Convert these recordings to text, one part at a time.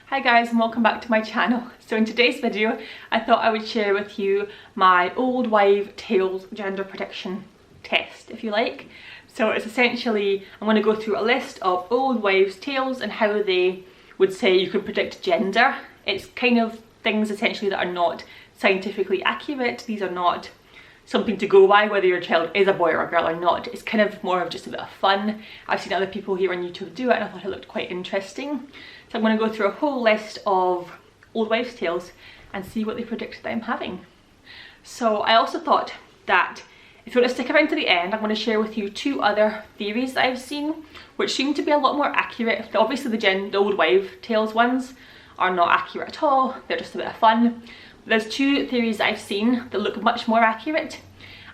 Hi guys, and welcome back to my channel. So in today's video I thought I would share with you my old wife tales gender prediction test, if you like. So it's essentially, I'm going to go through a list of old wives' tales and how they would say you can predict gender. It's kind of things essentially that are not scientifically accurate. These are not something to go by whether your child is a boy or a girl or not. It's kind of more of just a bit of fun. I've seen other people here on YouTube do it and I thought it looked quite interesting. So I'm going to go through a whole list of old wives' tales and see what they predict that I'm having. So I also thought that if you want to stick around to the end, I'm going to share with you two other theories that I've seen which seem to be a lot more accurate. Obviously the old wife tales ones are not accurate at all, they're just a bit of fun. There's two theories that I've seen that look much more accurate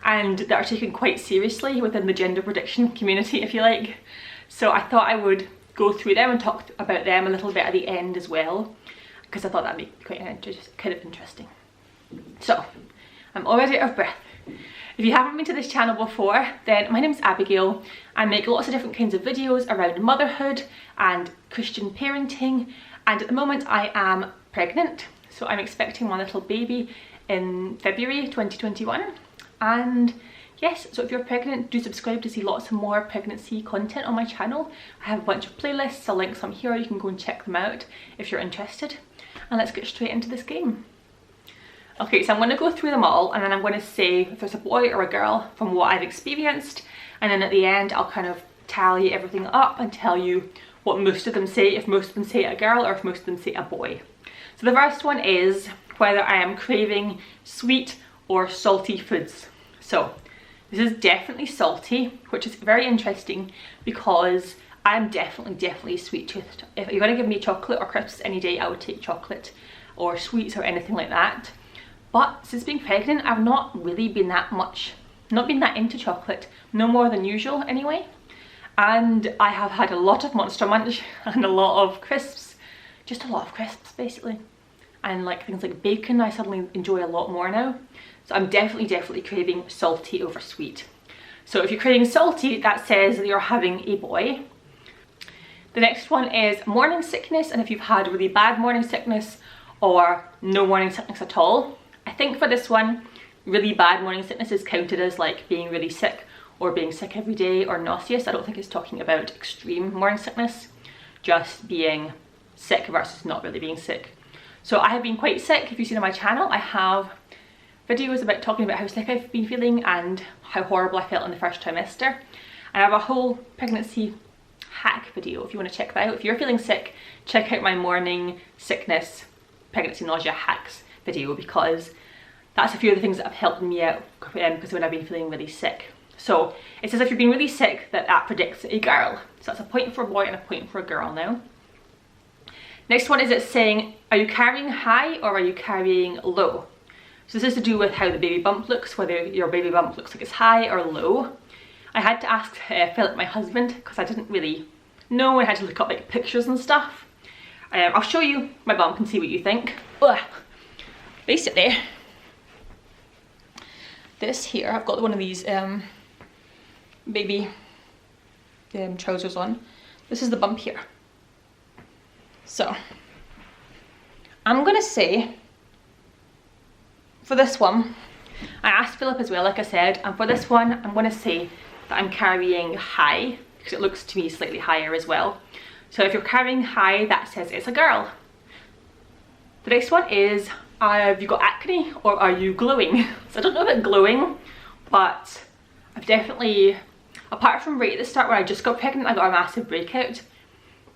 and that are taken quite seriously within the gender prediction community, if you like. So I thought I would go through them and talk about them a little bit at the end as well, because I thought that'd be quite kind of interesting. So I'm already out of breath. If you haven't been to this channel before, then my name's Abigail. I make lots of different kinds of videos around motherhood and Christian parenting, and at the moment I am pregnant. So I'm expecting my little baby in February 2021, and yes, so if you're pregnant, do subscribe to see lots of more pregnancy content on my channel. I have a bunch of playlists, I'll link some here, you can go and check them out if you're interested. And let's get straight into this game. Okay, so I'm going to go through them all and then I'm going to say if there's a boy or a girl from what I've experienced, and then at the end I'll kind of tally everything up and tell you what most of them say, if most of them say a girl or if most of them say a boy. So the first one is whether I am craving sweet or salty foods. So this is definitely salty, which is very interesting because I'm definitely sweet-toothed. If you're going to give me chocolate or crisps any day, I would take chocolate or sweets or anything like that. But since being pregnant, I've not really been that into chocolate, no more than usual anyway. And I have had a lot of Monster Munch and a lot of crisps, just a lot of crisps basically. And like things like bacon, I suddenly enjoy a lot more now. So I'm definitely craving salty over sweet. So if you're craving salty, that says that you're having a boy. The next one is morning sickness, and if you've had really bad morning sickness or no morning sickness at all. I think for this one, really bad morning sickness is counted as like being really sick or being sick every day or nauseous. I don't think it's talking about extreme morning sickness, just being sick versus not really being sick. So I have been quite sick. If you've seen on my channel, I have videos about talking about how sick I've been feeling and how horrible I felt in the first trimester. And I have a whole pregnancy hack video if you want to check that out. If you're feeling sick, check out my morning sickness pregnancy nausea hacks video, because that's a few of the things that have helped me out because when I've been feeling really sick. So it says if you've been really sick, that predicts a girl. So that's a point for a boy and a point for a girl now. Next one is it's saying, are you carrying high or are you carrying low? So this is to do with how the baby bump looks, whether your baby bump looks like it's high or low. I had to ask Philip, my husband, because I didn't really know. I had to look up like pictures and stuff. I'll show you my bump and see what you think. Ugh. Basically, this here, I've got one of these baby trousers on. This is the bump here. So I'm gonna say for this one, I asked Philip as well, like I said, and for this one I'm gonna say that I'm carrying high because it looks to me slightly higher as well. So if you're carrying high, that says it's a girl. The next one is, have you got acne or are you glowing? So I don't know about glowing, but I've definitely, apart from right at the start where I just got pregnant, I got a massive breakout.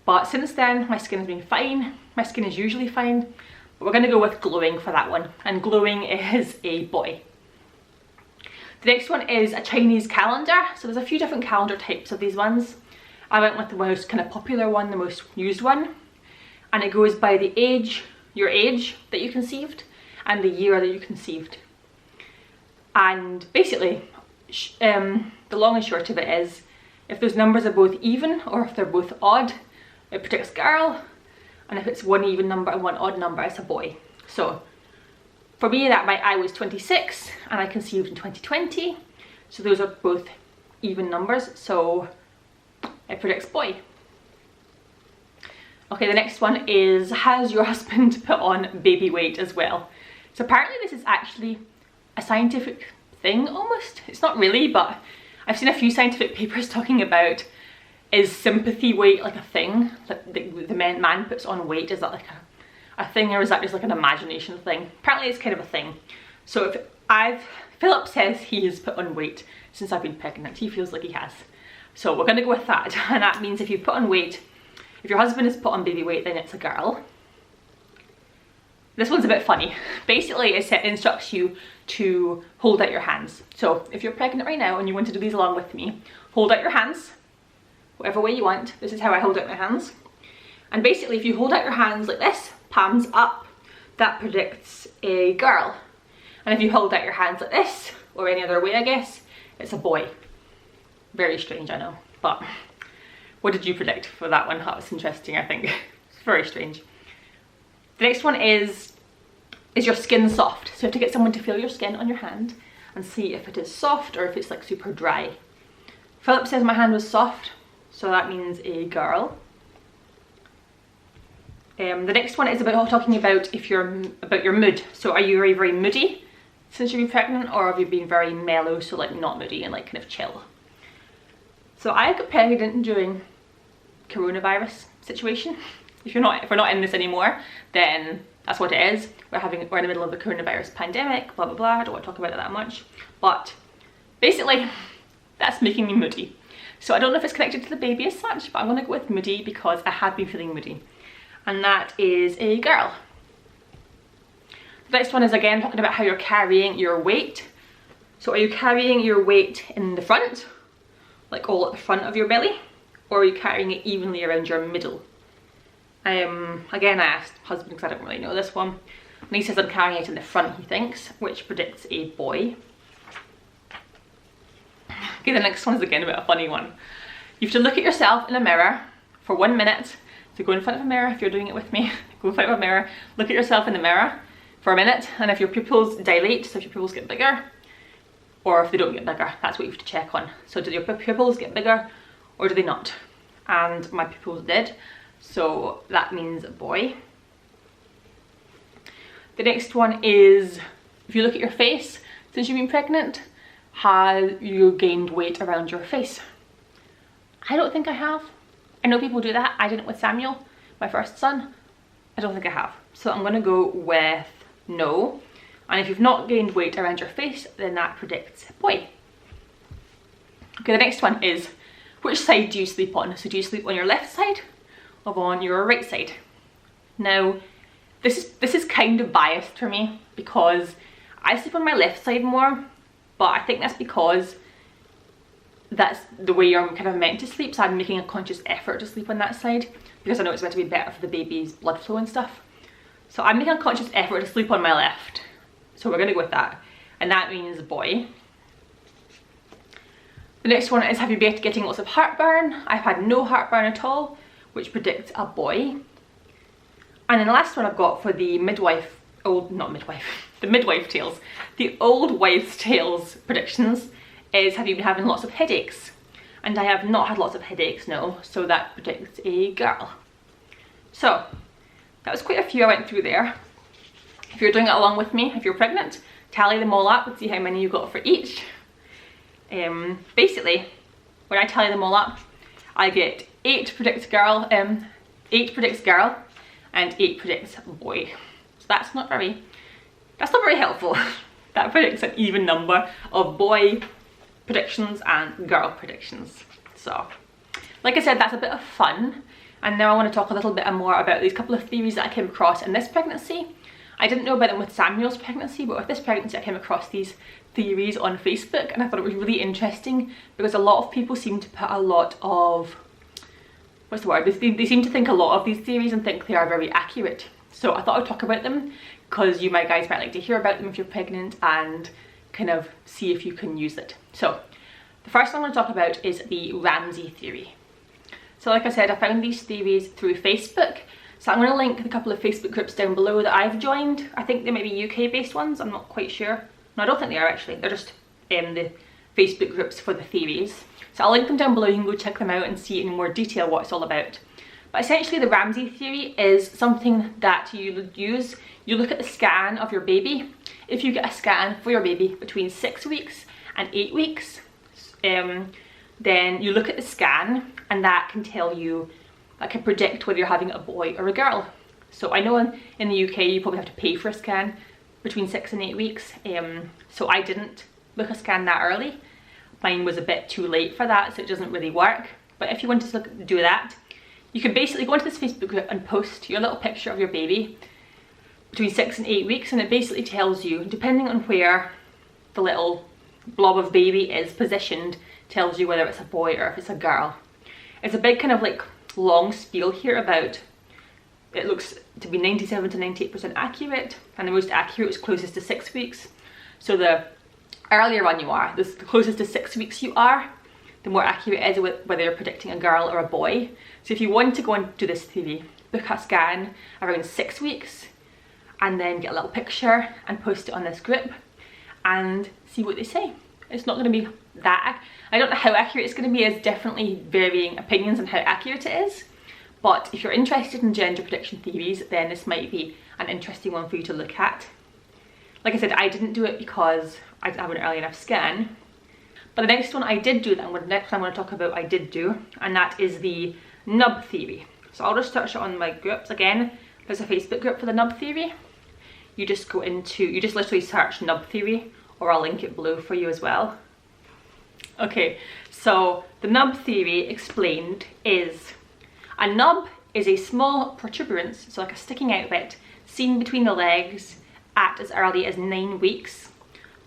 But since then, my skin has been fine. My skin is usually fine, but we're gonna go with glowing for that one. And glowing is a boy. The next one is a Chinese calendar. So there's a few different calendar types of these ones. I went with the most kind of popular one, the most used one. And it goes by the age, your age that you conceived and the year that you conceived. And basically, the long and short of it is, if those numbers are both even or if they're both odd, it predicts girl, and if it's one even number and one odd number, it's a boy. So for me, I was 26 and I conceived in 2020, so those are both even numbers, so it predicts boy. Okay, the next one is, has your husband put on baby weight as well? So apparently this is actually a scientific thing almost. It's not really, but I've seen a few scientific papers talking about, is sympathy weight like a thing? Like the man puts on weight, is that like a thing, or is that just like an imagination thing? Apparently it's kind of a thing. So Philip says he has put on weight since I've been pregnant. He feels like he has. So we're gonna go with that. And that means if you put on weight, if your husband has put on baby weight, then it's a girl. This one's a bit funny. Basically, it instructs you to hold out your hands. So if you're pregnant right now and you want to do these along with me, hold out your hands, whatever way you want. This is how I hold out my hands. And basically, if you hold out your hands like this, palms up, that predicts a girl. And if you hold out your hands like this, or any other way I guess, it's a boy. Very strange, I know. But what did you predict for that one? That was interesting, I think. It's very strange. The next one is your skin soft? So you have to get someone to feel your skin on your hand and see if it is soft or if it's like super dry. Philip says my hand was soft, so that means a girl. The next one is talking about your mood. So are you very moody since you've been pregnant, or have you been very mellow, so like not moody and like kind of chill? So I got pregnant during coronavirus situation. If we're not in this anymore, then that's what it is. We're in the middle of the coronavirus pandemic, blah blah blah. I don't want to talk about it that much, but basically that's making me moody. So I don't know if it's connected to the baby as such, but I'm gonna go with moody because I have been feeling moody, and that is a girl. The next one is again talking about how you're carrying your weight. So are you carrying your weight in the front, like all at the front of your belly, or are you carrying it evenly around your middle? Again, I asked my husband because I don't really know this one, and he says I'm carrying it in the front, he thinks, which predicts a boy. Okay, the next one is again a bit of a funny one. You have to look at yourself in a mirror for 1 minute. So go in front of a mirror if you're doing it with me. Go in front of a mirror, look at yourself in the mirror for a minute, and if your pupils dilate, so if your pupils get bigger, or if they don't get bigger, that's what you have to check on. So do your pupils get bigger or do they not? And my pupils did, so that means a boy. The next one is, if you look at your face since you've been pregnant, have you gained weight around your face? I don't think I have. I know people do that. I did it with Samuel, my first son. I don't think I have. So I'm gonna go with no. And if you've not gained weight around your face, then that predicts boy. Okay, the next one is, which side do you sleep on? So do you sleep on your left side or on your right side? Now, this is kind of biased for me because I sleep on my left side more, but I think that's because that's the way you're kind of meant to sleep, so I'm making a conscious effort to sleep on that side because I know it's meant to be better for the baby's blood flow and stuff. So I'm making a conscious effort to sleep on my left. So we're gonna go with that, and that means boy. The next one is, have you been getting lots of heartburn? I've had no heartburn at all, which predicts a boy. And then the last one I've got for the midwife, the midwife tales, the old wives' tales predictions is, have you been having lots of headaches? And I have not had lots of headaches, no, so that predicts a girl. So that was quite a few I went through there. If you're doing it along with me, if you're pregnant, tally them all up and see how many you got for each. Basically, when I tally them all up, I get 8 predicts girl, 8 predicts girl, and 8 predicts boy. So that's not very helpful. That predicts an even number of boy predictions and girl predictions. So, like I said, that's a bit of fun. And now I want to talk a little bit more about these couple of theories that I came across in this pregnancy. I didn't know about them with Samuel's pregnancy, but with this pregnancy I came across these theories on Facebook, and I thought it was really interesting because a lot of people seem to put a lot of, what's the word, they seem to think a lot of these theories and think they are very accurate. So I thought I'd talk about them because you guys might like to hear about them if you're pregnant and kind of see if you can use it. So the first one I'm going to talk about is the Ramsey theory. So like I said, I found these theories through Facebook. So I'm going to link a couple of Facebook groups down below that I've joined. I think they may be UK based ones, I'm not quite sure. No, I don't think they are actually. They're just the Facebook groups for the theories. So I'll link them down below, you can go check them out and see in more detail what it's all about. But essentially the Ramsey theory is something that you use. You look at the scan of your baby. If you get a scan for your baby between 6 weeks and 8 weeks, then you look at the scan, and that can tell you, that can predict whether you're having a boy or a girl. So I know in the UK you probably have to pay for a scan between 6 and 8 weeks. So I didn't book a scan that early. Mine was a bit too late for that, so it doesn't really work. But if you want to do that, you can basically go into this Facebook group and post your little picture of your baby between 6 and 8 weeks, and it basically tells you, depending on where the little blob of baby is positioned, tells you whether it's a boy or if it's a girl. It's a big kind of like long spiel here about, it looks to be 97 to 98% accurate, and the most accurate is closest to 6 weeks. So the earlier on you are, the closest to 6 weeks you are, the more accurate it is whether you're predicting a girl or a boy. So if you want to go and do this theory, book a scan around 6 weeks and then get a little picture and post it on this group and see what they say. It's not going to be that, I don't know how accurate it's going to be. There's definitely varying opinions on how accurate it is. But if you're interested in gender prediction theories, then this might be an interesting one for you to look at. Like I said, I didn't do it because I didn't have an early enough scan. But the next one I did do, that next I'm going to talk about, I did do, and that is the nub theory. So I'll just search it on my groups. Again, there's a Facebook group for the nub theory. You just go into, you just literally search nub theory, or I'll link it below for you as well. Okay, so the nub theory explained is, a nub is a small protuberance, so like a sticking out bit, seen between the legs at as early as 9 weeks.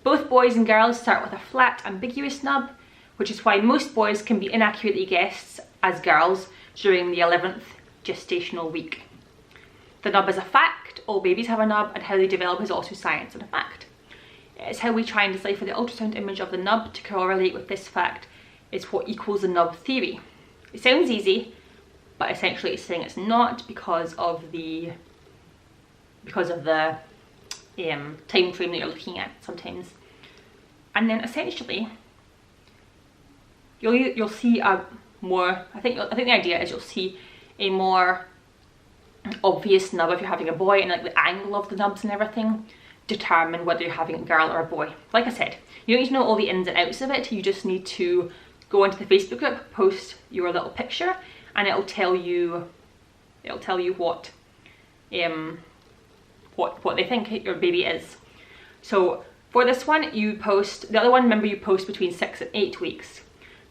Both boys and girls start with a flat, ambiguous nub, which is why most boys can be inaccurately guessed as girls during the 11th gestational week. The nub is a fact, all babies have a nub, and how they develop is also science and a fact. It's how we try and decipher the ultrasound image of the nub to correlate with this fact is what equals the nub theory. It sounds easy, but essentially it's saying it's not because of the time frame that you're looking at sometimes. And then essentially you'll see a more, I think the idea is you'll see a more obvious nub if you're having a boy, and like the angle of the nubs and everything determine whether you're having a girl or a boy. Like I said, you don't need to know all the ins and outs of it. You just need to go into the Facebook group, post your little picture, and it'll tell you what they think your baby is. So for this one, you post, the other one, remember, you post between 6 and 8 weeks.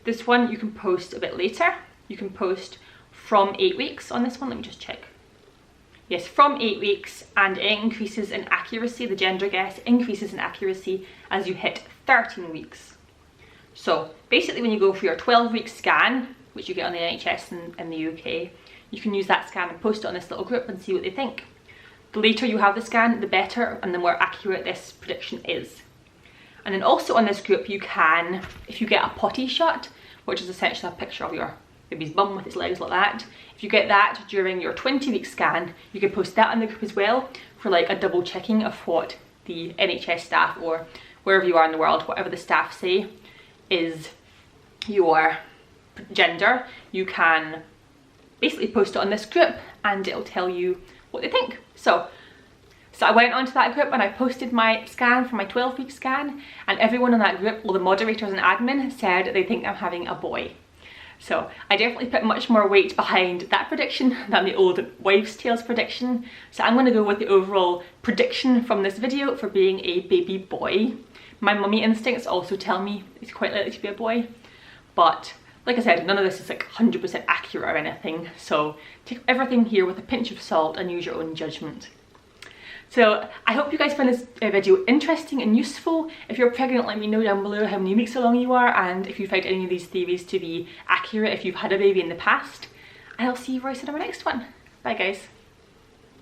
This one you can post a bit later. You can post from 8 weeks on this one. Let me just check. Yes, from 8 weeks, and it increases in accuracy. The gender guess increases in accuracy as you hit 13 weeks. So basically when you go for your 12-week scan, which you get on the NHS in the UK, you can use that scan and post it on this little group and see what they think. The later you have the scan, the better and the more accurate this prediction is. And then also on this group you can, if you get a potty shot, which is essentially a picture of your baby's bum with its legs like that, if you get that during your 20-week scan, you can post that on the group as well for like a double checking of what the NHS staff, or wherever you are in the world, whatever the staff say is your gender. You can basically post it on this group and it'll tell you what they think. So I went onto that group and I posted my scan for my 12-week scan, and everyone in that group, all the moderators and admin, said they think I'm having a boy. So I definitely put much more weight behind that prediction than the old wives' tales prediction. So I'm going to go with the overall prediction from this video for being a baby boy. My mummy instincts also tell me it's quite likely to be a boy, but like I said, none of this is like 100% accurate or anything, so take everything here with a pinch of salt and use your own judgment. So I hope you guys find this video interesting and useful. If you're pregnant, let me know down below how many weeks along you are, and if you find any of these theories to be accurate if you've had a baby in the past. And I'll see you very soon on my next one. Bye guys.